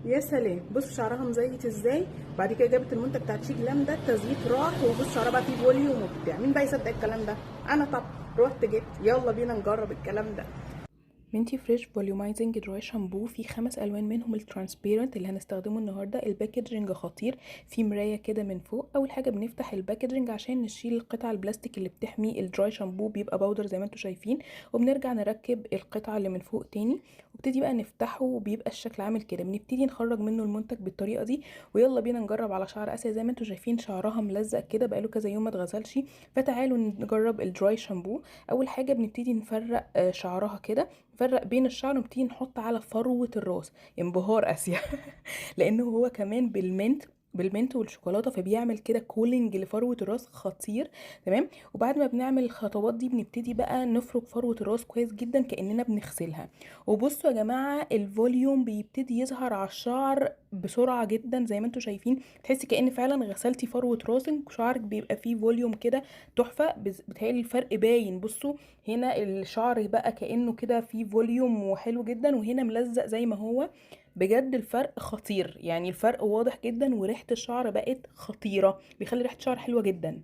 يا سلام، بص شعرها مزيت ازاي. بعد كده جابت المنتج بتاع تشي جلام ده، التزييت راح، وبص شعرها بقى فيه فوليوم وبتاع. مين بقى يصدق الكلام ده؟ انا طب رحت جبت. يلا بينا نجرب الكلام ده. منتي فريش فوليومايزنج دراي شامبو، في 5 الوان منهم الترانسبيرنت اللي هنستخدمه النهارده. الباكجينج خطير، في مرايه كده من فوق. اول حاجه بنفتح الباكجينج عشان نشيل القطع البلاستيك اللي بتحمي الدراي شامبو، بيبقى باودر زي ما انتم شايفين، وبنرجع نركب القطعه اللي من فوق تاني، وبتدي بقى نفتحه وبيبقى الشكل عامل كده. بنبتدي نخرج منه المنتج بالطريقه دي، ويلا بينا نجرب على شعر اسيا. زي ما انتم شايفين شعرها ملزق كده بقاله كذا يوم ما اتغسلش، فتعالوا نجرب الدراي شامبو. اول حاجه بنبتدي نفرق شعرها كده، نفرق بين الشعر ونبتدي نحط على فروة الراس. انبهار اسيا لانه هو كمان بالمنت والشوكولاته، فبيعمل كده كولينج لفروه الراس خطير. تمام. وبعد ما بنعمل الخطوات دي بنبتدي بقى نفرك فروه الراس كويس جدا كاننا بنغسلها. وبصوا يا جماعه، الفوليوم بيبتدي يظهر على الشعر بسرعه جدا. زي ما انتم شايفين تحسي كأن فعلا غسلتي فروه راسك، شعرك بيبقى فيه فوليوم كده تحفه. بتهيألي الفرق باين. بصوا هنا الشعر بقى كأنه كده فيه فوليوم وحلو جدا، وهنا ملزق زي ما هو. بجد الفرق خطير، يعني الفرق واضح جدا، وريحة الشعر بقت خطيرة، بيخلي ريحة الشعر حلوة جدا.